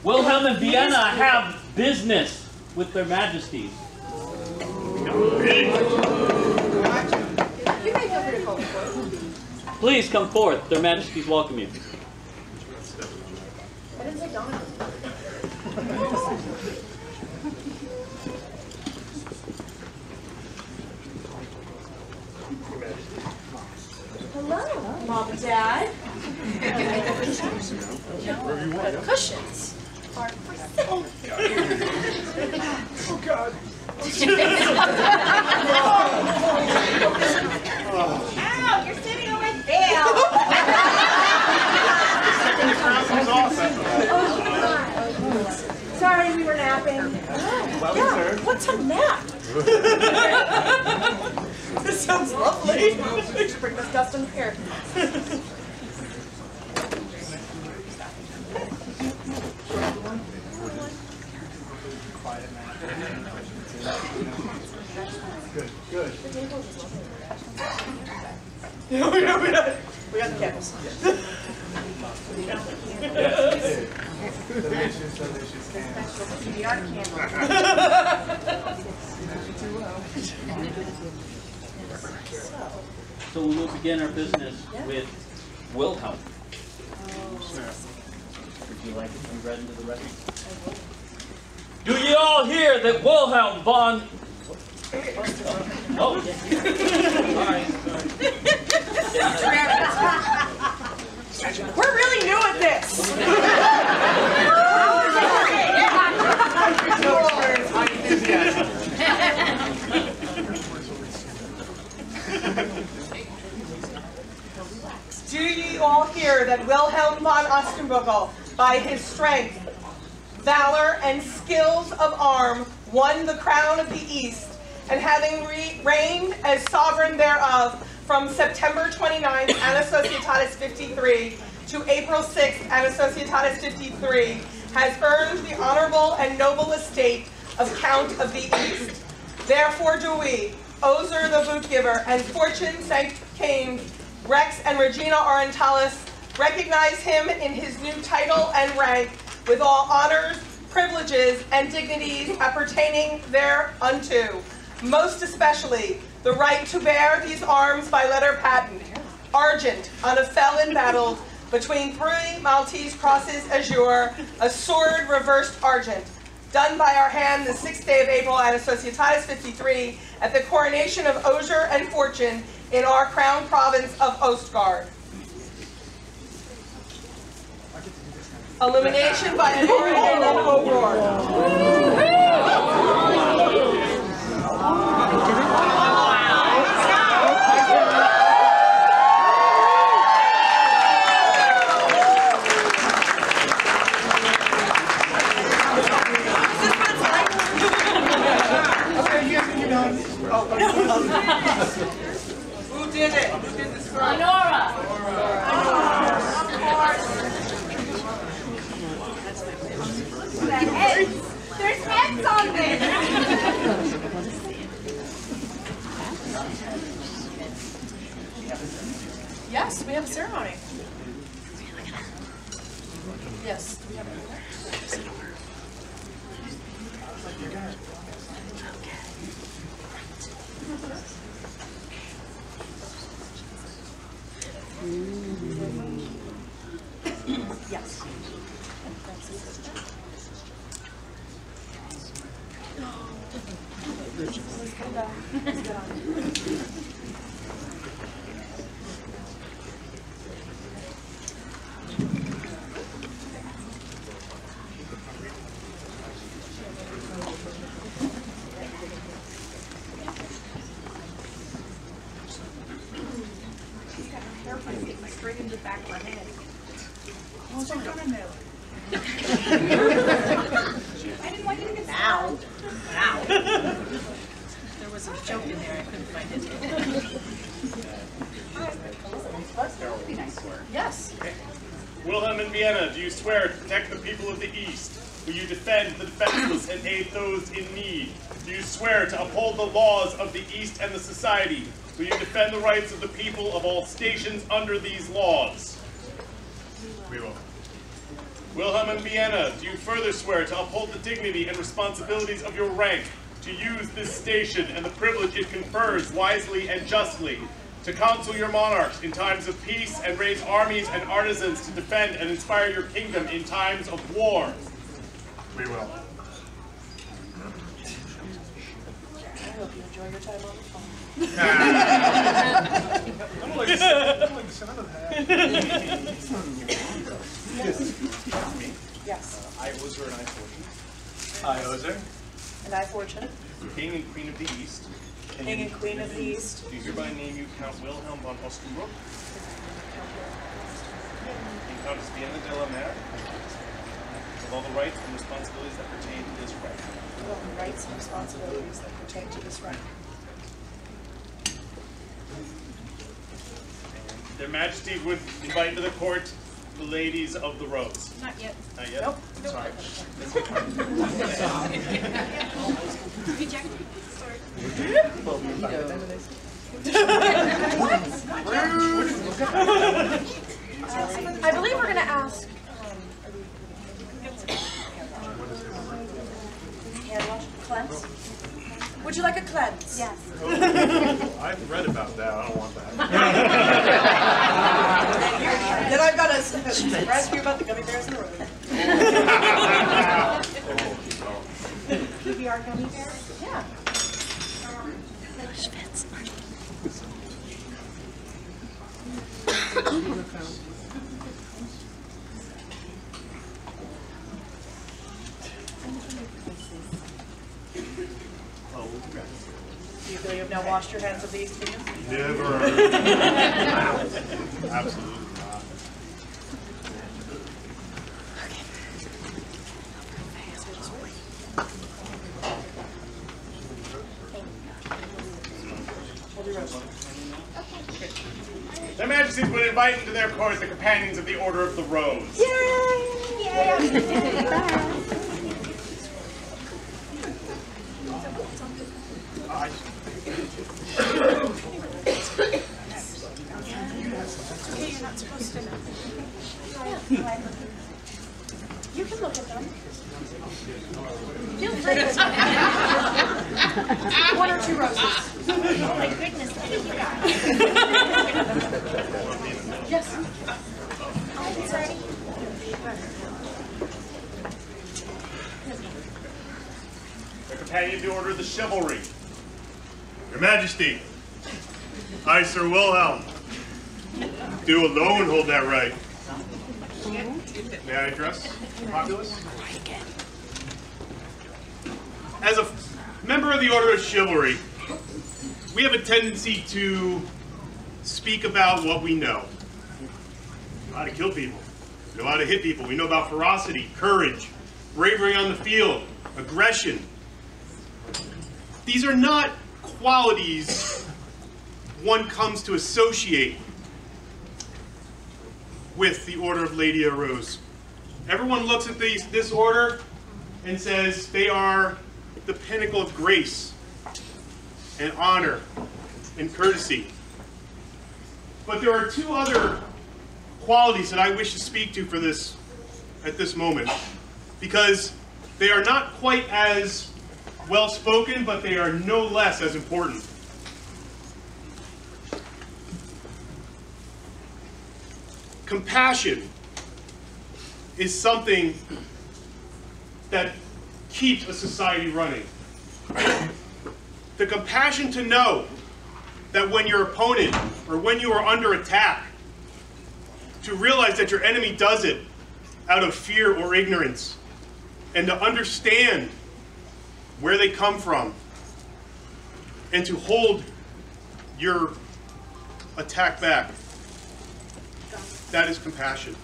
Wilhelm and Vienna have business with their majesties. Please come forth. Their majesties welcome you. Hello, Mom and Dad. The cushions are for sale. Oh, God. Ow, you're sitting over there. Sorry, we were napping. Yeah, what's a nap? This sounds lovely. We should bring this Dustin here. Good. No, we got the candles. So we will begin our business with Wilhelm. Would you like it to be read into the record? Do ye all hear that Wilhelm von... Oh, yes. Sorry. We're really new at this. Do ye all hear that Wilhelm von Ostgardr, by his strength, valor, and skills of arm, won the crown of the East, and having reigned as sovereign thereof from September 29th, Anno Societatis 53, to April 6th, Anno Societatis 53, has earned the honorable and noble estate of Count of the East. Therefore do we, Ôzurr the Bootgiver, and Fortune Sanct King, Rex and Regina Orientalis, recognize him in his new title and rank with all honors, privileges, and dignities appertaining thereunto, most especially the right to bear these arms by letter patent, argent, on a fell in battles between 3 Maltese crosses azure, a sword reversed argent, done by our hand the 6th day of April, Anno Societatis 53, at the coronation of Ôzurr and Fortune in our crown province of Ostgardr. Illumination by Coronation and Ôzurr. Who did it? Who did this for us? Honora. Heads. There's heads on this. Yes, we have a ceremony. Yes, we have it. Yes. She's got her hair sticking straight into the back of her head. What's she gonna do? I didn't want you to get now. Now. There was a joke in there. I couldn't find it. That would be nice for her. Yes. Wilhelm and Vienna, do you swear to protect the people of the East? Will you defend the defenseless and aid those in need? Do you swear to uphold the laws of the East and the society? Will you defend the rights of the people of all stations under these laws? We will. Wilhelm and Vienna, do you further swear to uphold the dignity and responsibilities of your rank, to use this station and the privilege it confers wisely and justly, to counsel your monarchs in times of peace and raise armies and artisans to defend and inspire your kingdom in times of war? We will. I hope you enjoy your time on the phone. I don't like the sound of that. Yes. I, Ôzurr, and I, Fortune, Hi, Ôzurr. And I, Fortune, King and Queen of the East, King and Queen of the East, do hereby name you Count Wilhelm von Ostgardr and Countess Vienna de la Mare, with all the rights and responsibilities that pertain to this rank. with all the rights and responsibilities that pertain to this rank. Their Majesties would invite into the court the ladies of the Rose. Not yet. Not yet? Nope. Sorry. Reject. Sorry. I believe we're going to ask. Hand wash, cleanse. Would you like a cleanse? Yes. I've read about that. I don't want that. Then I've got a surprise for you about the gummy bears in the road. PBR gummy bears? Yeah. Do you feel you have now washed your hands of these things? Never. Absolutely not. Their Majesties would invite into their court the companions of the Order of the Rose. Okay, you're not supposed to know. You can look at them. Feel free. One or two roses. Oh my goodness, look at you guys. Yes. It's ready. Their companion of the Order of the Chivalry. Your Majesty, I, Sir Wilhelm, do alone hold that right. May I address the populace? As a member of the Order of Chivalry, we have a tendency to speak about what we know. We know how to kill people. We know how to hit people. We know about ferocity, courage, bravery on the field, aggression. These are not qualities one comes to associate with the Order of Lady Rose. Everyone looks at this order and says they are the pinnacle of grace and honor and courtesy. But there are two other qualities that I wish to speak to for this at this moment, because they are not quite as well spoken, but they are no less as important. Compassion is something that keeps a society running. The compassion to know that when your opponent or when you are under attack, to realize that your enemy does it out of fear or ignorance, and to understand where they come from, and to hold your attack back. That is compassion.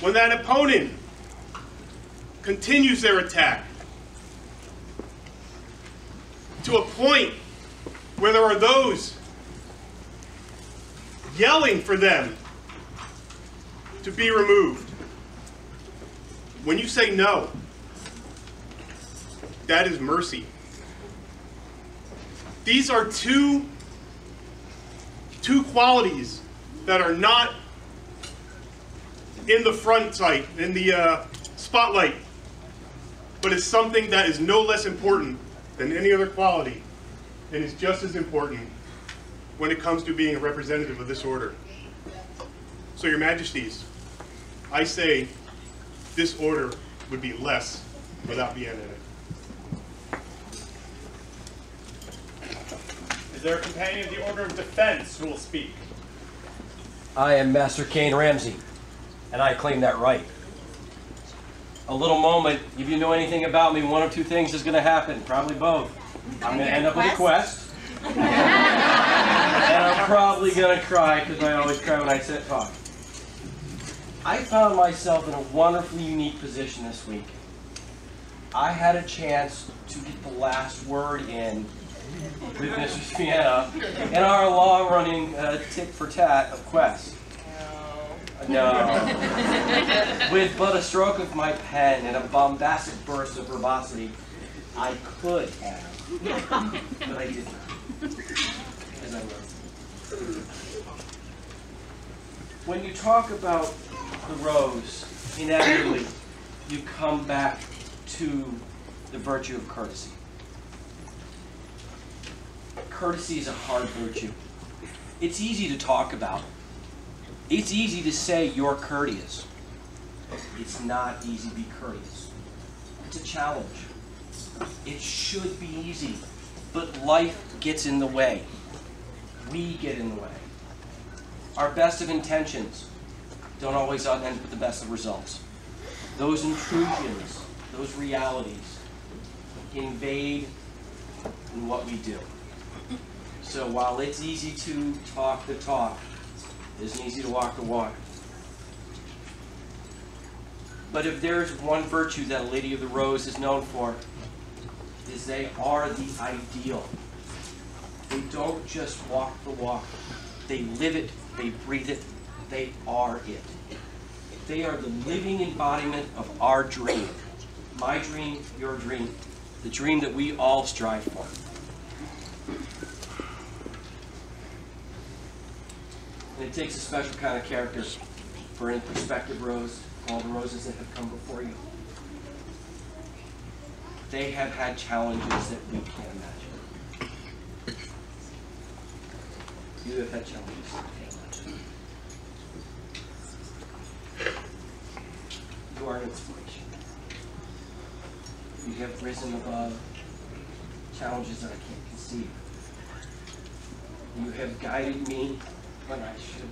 When that opponent continues their attack to a point where there are those yelling for them to be removed, when you say no, that is mercy. These are two two qualities that are not in the front sight, in the spotlight, but it's something that is no less important than any other quality and is just as important when it comes to being a representative of this order. So, Your Majesties, I say this order would be less without Vienna in it. Is there a companion of the Order of Defense who will speak? I am Master Kane Ramsey, and I claim that right. A little moment, if you know anything about me, one of two things is going to happen, probably both. I'm going to end up with a quest, and I'm probably going to cry, because I always cry when I sit talk. I found myself in a wonderfully unique position this week. I had a chance to get the last word in with Mrs. Vienna in our long-running tit-for-tat of quests. No. With but a stroke of my pen and a bombastic burst of verbosity, I could have, but I didn't. Because I wrote. When you talk about the rose, inevitably you come back to the virtue of courtesy. Courtesy is a hard virtue. It's easy to talk about. It's easy to say you're courteous. It's not easy to be courteous. It's a challenge. It should be easy, but life gets in the way. We get in the way. Our best of intentions don't always end with the best of results. Those intrusions, those realities, invade in what we do. So while it's easy to talk the talk, it isn't easy to walk the walk. But if there's one virtue that a Lady of the Rose is known for, is they are the ideal. They don't just walk the walk. They live it, they breathe it, they are it. They are the living embodiment of our dream. My dream, your dream, the dream that we all strive for. And it takes a special kind of character for an prospective rose, all the roses that have come before you. They have had challenges that we can't imagine. You have had challenges that we can't imagine. You are an inspiration. You have risen above challenges that I can't conceive. You have guided me when I should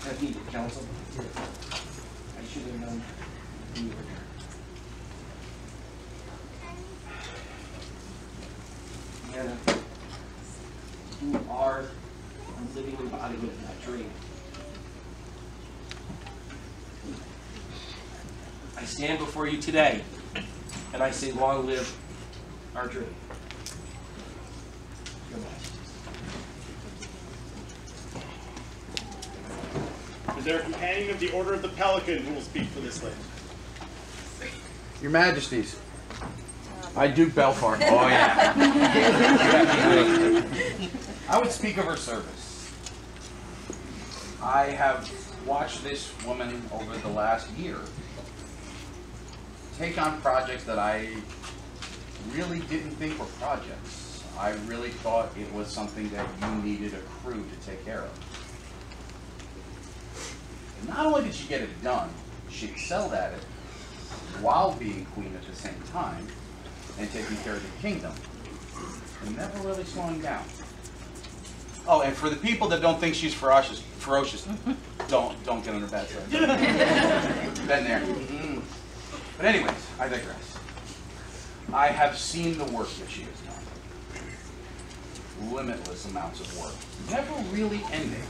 have needed counsel. I should have known you were there. Vienna, you are a living embodiment of that dream. I stand before you today, and I say, long live our dream. Your Majesty. Is there a companion of the Order of the Pelican who will speak for this lady? Your Majesties, I Duke Belfar. Oh, yeah. I would speak of her service. I have watched this woman over the last year take on projects that I really didn't think were projects. I really thought it was something that you needed a crew to take care of. And not only did she get it done, she excelled at it while being queen at the same time and taking care of the kingdom and never really slowing down. Oh, and for the people that don't think she's ferocious, don't get on her bad side. Been there. But anyways, I digress. I have seen the work that she has done. Limitless amounts of work. Never really ending.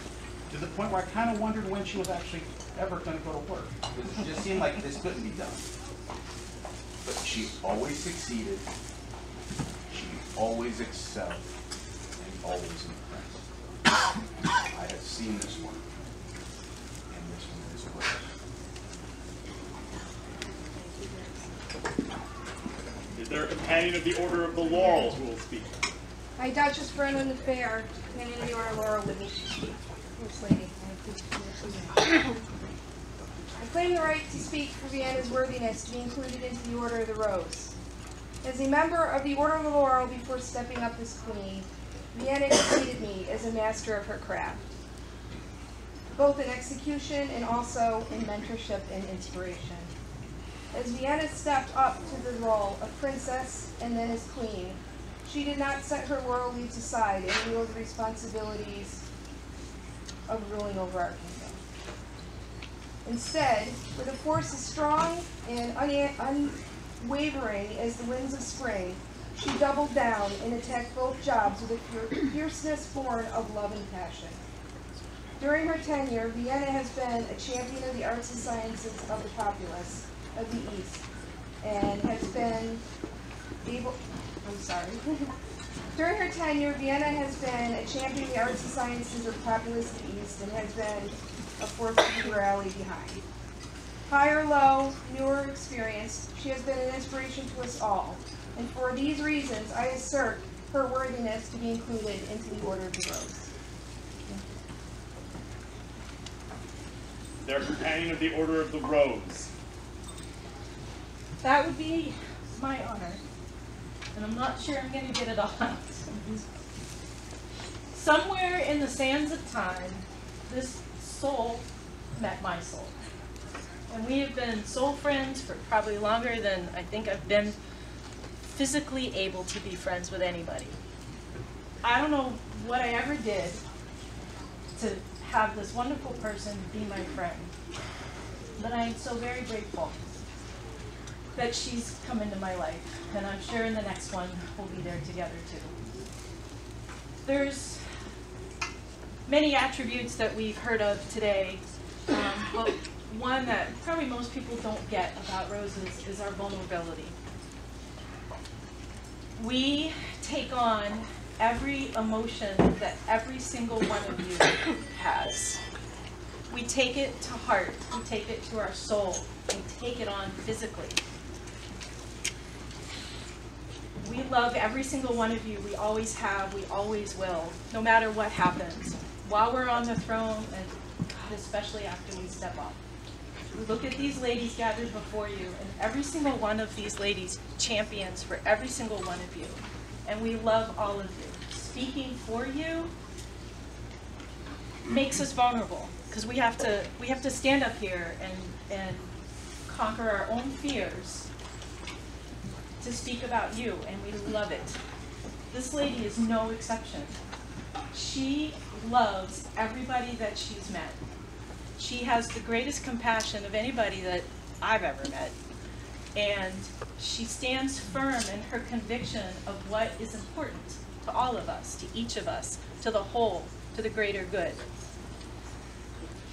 To the point where I kind of wondered when she was actually ever going to go to work. Because it just seemed like this couldn't be done. But she always succeeded. She always excelled. And always impressed. I have seen this work. And this one is great. Is there a companion of the Order of the Laurel who will speak? I Duchess Vernon the Fair. companion of the Order of Laurel with me. This lady. I claim the right to speak for Vienna's worthiness to be included into the Order of the Rose. As a member of the Order of the Laurel before stepping up as queen, Vienna treated me as a master of her craft, both in execution and also in mentorship and inspiration. As Vienna stepped up to the role of princess and then as queen, she did not set her royal leaves aside and wield the responsibilities of ruling over our kingdom. Instead, with a force as strong and unwavering as the winds of spring, she doubled down and attacked both jobs with a fierceness born of love and passion. During her tenure, Vienna has been a champion of the arts and sciences of the populace of the East, and has been able, During her tenure, Vienna has been a champion of the arts and sciences of the populace of the East, and has been a force to be rallied behind. High or low, new or experienced, she has been an inspiration to us all, and for these reasons, I assert her worthiness to be included into the Order of the Rose. Their companion of the Order of the Rose. That would be my honor, and I'm not sure I'm going to get it all out. Somewhere in the sands of time, this soul met my soul. And we have been soul friends for probably longer than I think I've been physically able to be friends with anybody. I don't know what I ever did to have this wonderful person be my friend, but I am so very grateful that she's come into my life, and I'm sure in the next one we'll be there together too. There's many attributes that we've heard of today, but one that probably most people don't get about roses is our vulnerability. We take on every emotion that every single one of you has. We take it to heart, we take it to our soul, we take it on physically. We love every single one of you. We always have, we always will, no matter what happens. While we're on the throne, and especially after we step up. Look at these ladies gathered before you, and every single one of these ladies champions for every single one of you. And we love all of you. Speaking for you makes us vulnerable, because we have to stand up here and conquer our own fears to speak about you, and we love it. This lady is no exception. She loves everybody that she's met. She has the greatest compassion of anybody that I've ever met. And she stands firm in her conviction of what is important to all of us, to each of us, to the whole, to the greater good.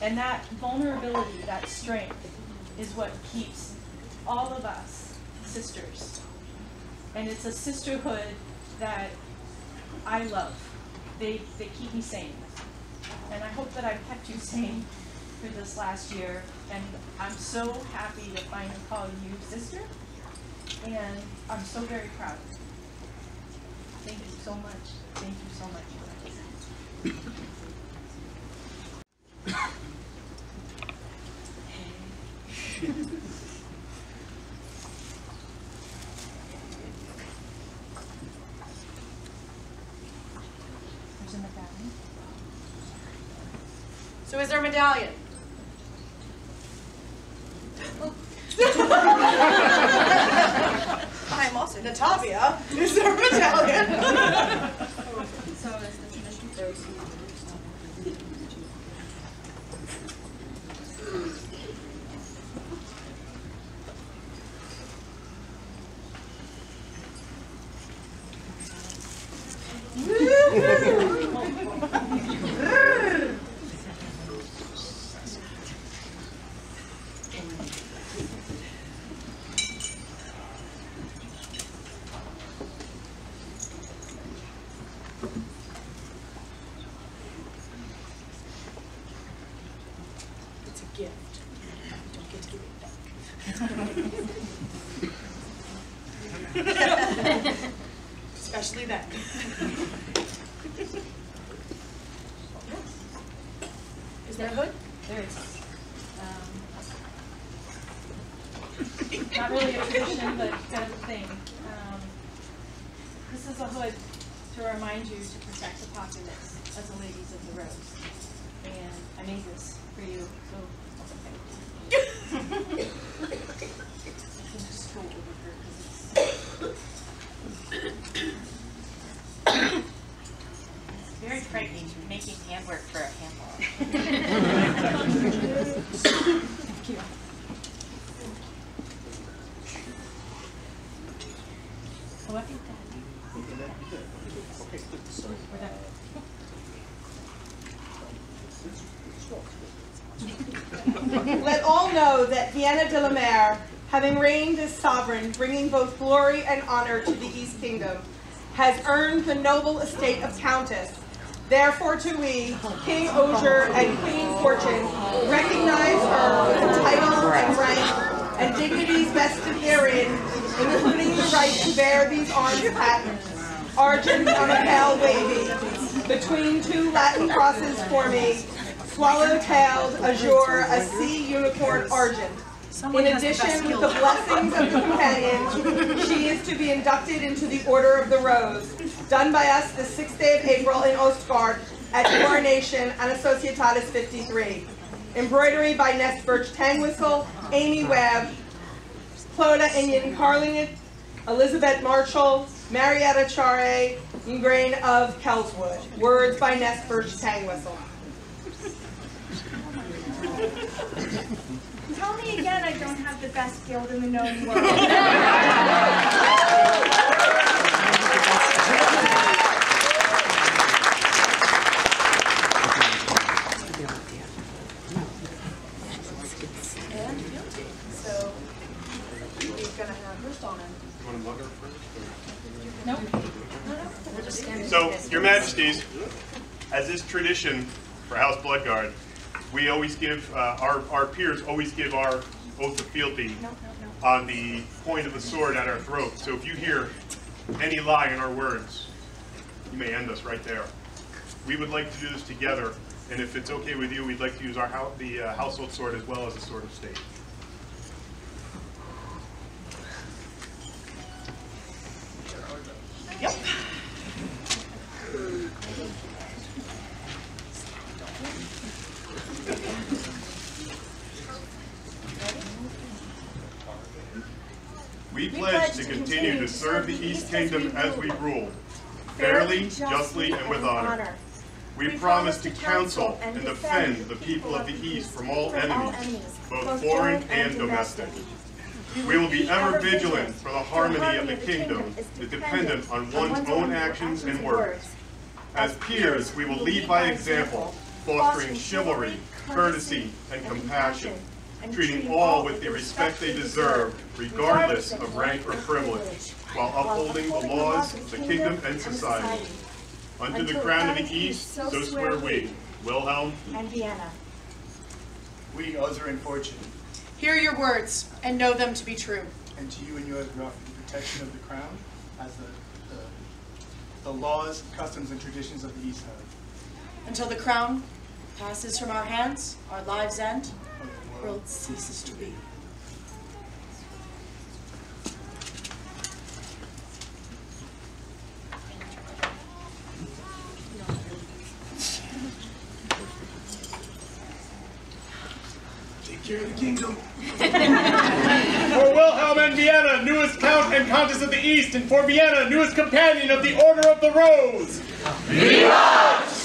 And that vulnerability, that strength, is what keeps all of us sisters. And it's a sisterhood that I love. They keep me sane. And I hope that I've kept you sane for this last year. And I'm so happy to finally call you sister. And I'm so very proud of you. Thank you so much. Thank you so much. There's a medallion. So is there a medallion? I'm also Natavia. Is there a medallion? So is the tradition. It's a gift. You don't get to give it back. Especially that. Is there a hood? There is. Not really a tradition, but kind of a thing. This is a hood to remind you to protect the populace as the ladies of the rose. And I made this for you, so I can just go over her because it's very frightening making handwork for a handball. Thank you. Oh, I think that. We're done. Let all know that Vienna de la Mer, having reigned as sovereign, bringing both glory and honor to the East Kingdom, has earned the noble estate of Countess. Therefore to we, King Ôzurr and Queen Fortune, recognize her with the title and rank and dignities vested therein, including the right to bear these arms patent, argent on a pale wavy, between two Latin crosses forming, swallow-tailed azure, a sea unicorn argent. In addition, with the blessings of the companions, she is to be inducted into the Order of the Rose, done by us the 6th day of April in Ostgardr at Coronation and Societatis 53. Embroidery by Nest Birch Tangwhistle, Amy Webb, Clodagh Inyan Carlingit, Elizabeth Marshall, Marietta Chare, Ingrain of Kelswood. Words by Nest Birch Tangwhistle. Tell me again I don't have the best guild in the known world. So, he's going to have her on him. You want to mug her first? Nope. So, Your Majesties, as is tradition for House Bloodguard, we always give, our peers always give our oath of fealty on the point of the sword at our throat. So if you hear any lie in our words, you may end us right there. We would like to do this together, and if it's okay with you, we'd like to use our household sword as well as the sword of state. Yep. We pledge to continue to serve the East Kingdom as we rule, fairly, justly, and with honor. We promise to counsel and defend the people of the East from all enemies, both foreign and domestic. We will be ever vigilant, for the harmony of the kingdom is dependent on one's own actions and words. As peers, we will lead by example, fostering chivalry, courtesy, and compassion, treating all with the respect they deserve, regardless of rank or privilege, while upholding the laws of the kingdom and society. Unto the crown of the East, so swear we, Wilhelm and Vienna. We, Ôzurr and Fortune, Hear your words and know them to be true. and to you and yours we offer the protection of the crown as the laws, customs, and traditions of the East have. Until the crown passes from our hands, our lives end, Or the the world ceases to be. Take care of the kingdom. For Wilhelm and Vienna, newest Count and Countess of the East, and for Vienna, newest companion of the Order of the Rose. Vivat!